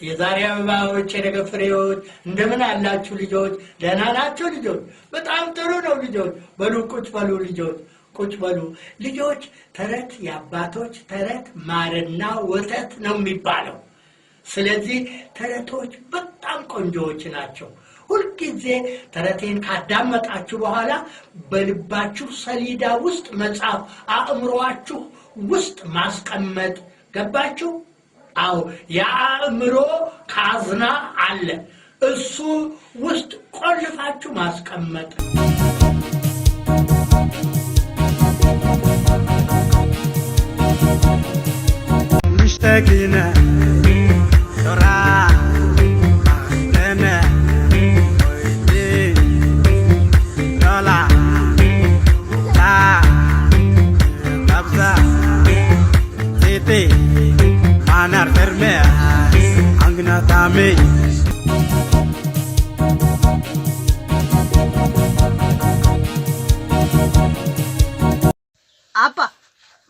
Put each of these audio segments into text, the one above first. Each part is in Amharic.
የዛሬ አበባዎች የነገ ፍሬዎች እንደምን አላችሁ ልጆች ደህና ናችሁ ልጆች በጣም ጥሩ ነው ልጆች በሉ ቁጭ በሉ ልጆች ቁጭ በሉ ልጆች ተረት የአባቶች ተረት ማርና ወተት ነው የሚባለው ስለዚህ ተረቶች በጣም ቆንጆዎች ናቸው ሁልጊዜ ተረቴን ካዳመጣችሁ በኋላ በልባችሁ ሰሌዳ ውስጥ መጻፍ አእምሮአችሁ ውስጥ ማስቀመጥ ገባችሁ አው ያእምሮ ካዝና አለ እሱ ውስጥ ቆልፋችሁ ማስቀመጥ مشتاقين ترى لنا لا لا قبضة تيتي أنا فرمي عندنا تامي أبا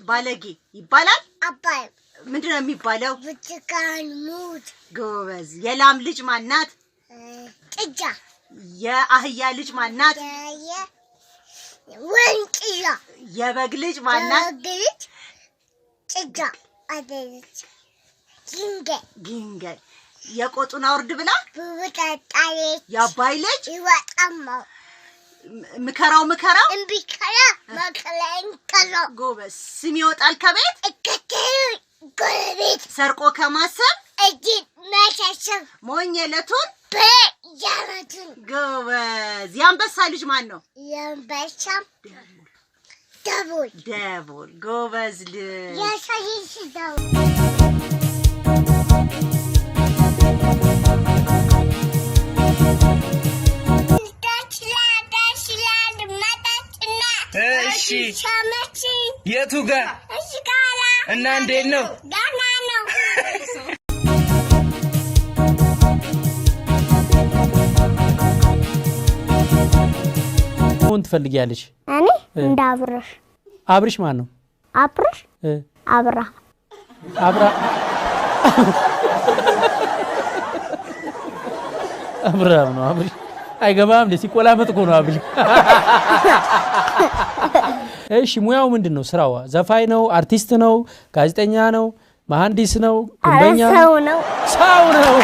بالغي يبالغ أبا ምንድነው የሚባለው ብርቱካን ሙዝ ጎበዝ የላም ልጅ ማናት ጥጃ የአህያ ልጅ ማናት ወንጭያ የበግ ልጅ ማናት ግልጭ ጥጃ አደረች ጊንገ የቆጡን አውርድ ብላ ብታጣለች የአባይ ልጅ ይወጣማው ምከራው እንቢከራ መከራን ከራ ጎበዝ ስም ይወጣል ከቤት እከተሉ ጎረቤት ሰርቆ ከማሰብ እጅ መሸሸብ ሞኝ ለቱን በያረቱን ጎበዝ የአንበሳ ልጅ ማን ነው የአንበሳ ደቦል ጎበዝ ልጅ ያሳይሽ ዳው እሺ የቱ ጋር እና እንዴት ነው ዳና ነው ምን ትፈልጊያለሽ እኔ እንዳብርሽ አብርሽ ማን ነው አብርሽ አብራ አብራም ነው አብርሽ አይገባም ለሲቆላመጥ እኮ ነው አብርሽ እሺ ሙያው ምንድነው ስራው ዘፋኝ ነው አርቲስት ነው ጋዜጠኛ ነው መሐንዲስ ነው ግንበኛ ነው ሰው ነው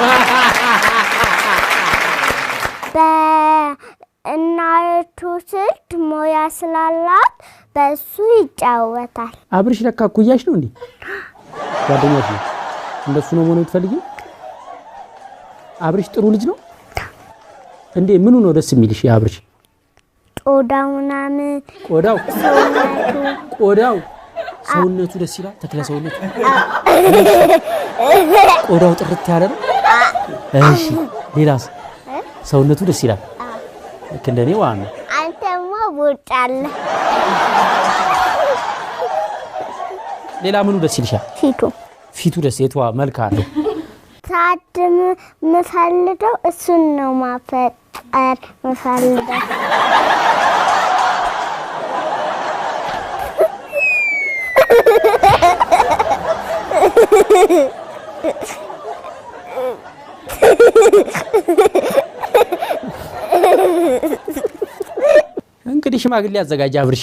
በእናቱ ስልት ሙያ ስላላት በሱ ይጫወታል አብርሽ ለካ ኩያሽ ነው እንዴ ጓደኛሽ ነው እንደሱ ነው ሞኔ ትፈልጊው አብርሽ ጥሩ ልጅ ነው እንዴ ምኑ ነው ደስ የሚልሽ ያብርሽ ቆዳው ሰውነቱ ደስ ይላል ተክለ ሰውነቱ ቆዳው ጥርት ያለ ነው እሺ ሌላስ ሰውነቱ ደስ ይላል እንደኔ ዋና አንተማ ቦጫለ ሌላ ምኑ ደስ ይልሻል ፊቱ ደስ የቷ መልካ አለው ታድም መፈልደው እሱን ነው ማፈጠር መፈልደው እንግዲህ ሽማግሌ ያዘጋጅ አብርሽ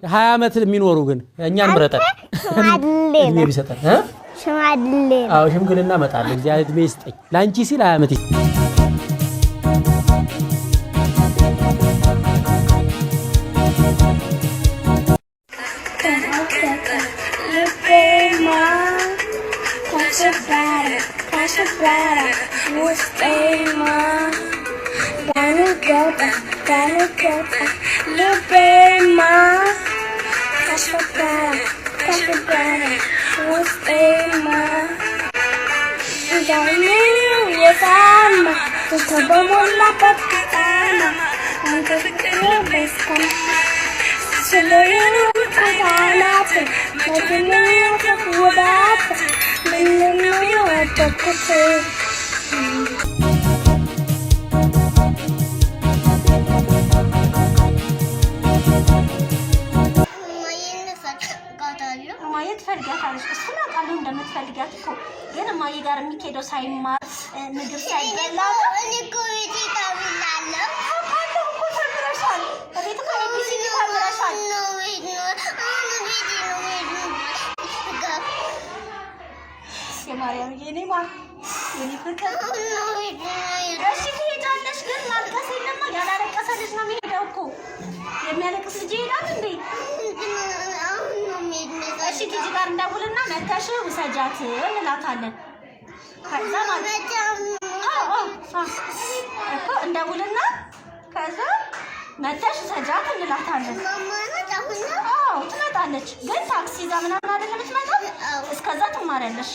20 አመት የሚኖሩ ግን እኛን ምረጠን ሽማግሌ ቢሰጠን ሽማግሌ አዎ ሽምግልና መጣለ እግዚአብሔር እድሜ ይስጠኝ ላንቺ ሲል 20 አመት ትሻለሽ። እሱን አውቃለሁ እንደምትፈልጊያት እኮ ግን እማዬ ጋር የሚኬደው ሳይማር ምግብ ሳይበላ እኔ እኮ ቤቴ ተምሬያለሁ። አውቃለሁ እኮ ተምረሻል። በቤት እኮ ኤቢሲዲ ተምረሻል። የማርያም የኔ ማር የኔ ፍቅር እሺ ትሄጃለሽ፣ ግን ማልቀስ የለማ። ያላለቀሰ ልጅ ነው የሚሄደው እኮ። የሚያለቅስ ልጅ ይሄዳል እንዴ? እሺ ቲጂ ጋር እንደውልና መተሽ ውሰጃት እንላታለን። ከዛ ማለት እኮ እንደውልና ከዛ መተሽ ውሰጃት እንላታለን። ትመጣለች፣ ግን ታክሲ ይዛ ምናምን አይደለም የምትመጣው። እስከዛ ትማሪያለሽ።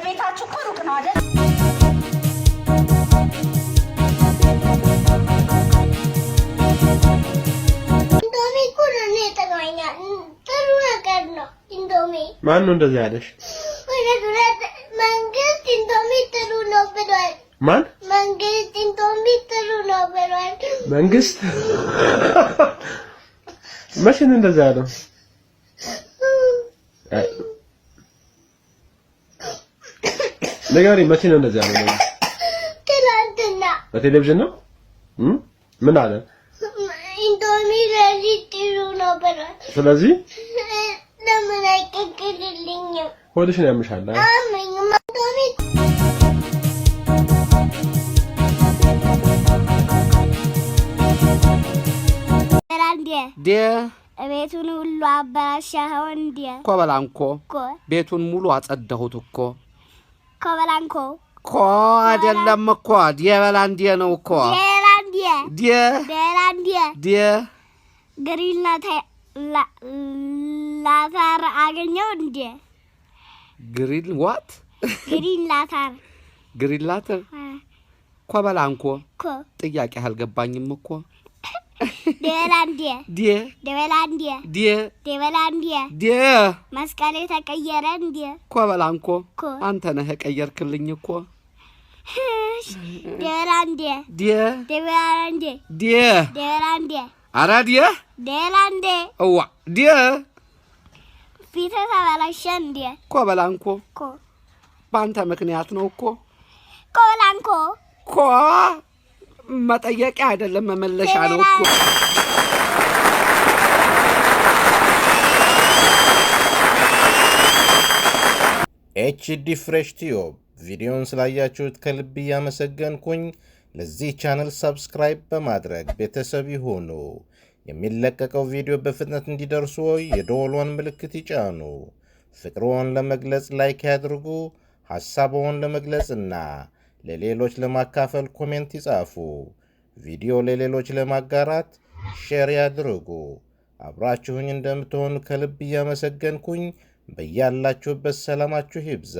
ቤታችሁ እኮ ሩቅ ነው አይደል? ኢንዶሚ እኮ ለእኔ ይጠቅመኛል። ጥሩ ነገር ነው ኢንዶሚ። ማን ነው እንደዚህ ያለሽ? መንግስት ኢንዶሚ ጥሩ ነው ብሏል። ማን? መንግስት ኢንዶሚ ጥሩ ነው ብሏል። መንግስት መቼ ነው እንደዚህ ያለው? ነገሪ መቼ ነው እንደዚህ ያለው? ትናንትና በቴሌቪዥን ነው። ምን አለ? ኢንዶሚ ለዚህ ጥሩ ነው ብሏል። ስለዚህ ለምን አይቀቅልልኝም? ሆድሽን ያምሻል። አመኝ ኢንዶሚ ዴ ቤቱን ሁሉ አበላሻኸው እንዴ? ኮበላንኮ እኮ ቤቱን ሙሉ አጸዳሁት እኮ። ኮበላንኮ ኮ አይደለም እኮ ዲበላንዴ ነው እኮ። ዴላንዴ ዲ ዴላንዴ ዲ ግሪና ላታር አገኘው እንዴ? ግሪል ዋት ግሪን ላታር ግሪል ላተር ኮበላንኮ ኮ ጥያቄ አልገባኝም እኮ። ዴላንዴ ዲ ዴላንዴ ዲ ዴላንዴ ዲ መስቀሌ ተቀየረ እንዴ? ኮበላንኮ ኮ አንተ ነህ ቀየርክልኝ እኮ። ዴላንዴ ዲ ዴላንዴ ዲ ዴላንዴ አራ ዲ ዴላንዴ እዋ ዲ ፊት ተበላሸ እንዴ? ኮበላንኮ ኮ በአንተ ምክንያት ነው እኮ። ኮበላንኮ ኮ መጠየቂያ አይደለም መመለሻ ነው እኮ። ኤችዲ ፍሬሽ ቲዩብ ቪዲዮን ስላያችሁት ከልብ እያመሰገንኩኝ፣ ለዚህ ቻናል ሰብስክራይብ በማድረግ ቤተሰብ ይሁኑ። የሚለቀቀው ቪዲዮ በፍጥነት እንዲደርሱ የደወሏን ምልክት ይጫኑ። ፍቅርዎን ለመግለጽ ላይክ ያድርጉ። ሐሳብዎን ለመግለጽና ለሌሎች ለማካፈል ኮሜንት ይጻፉ። ቪዲዮ ለሌሎች ለማጋራት ሼር ያድርጉ። አብራችሁኝ እንደምትሆኑ ከልብ እያመሰገንኩኝ፣ በያላችሁበት ሰላማችሁ ይብዛ።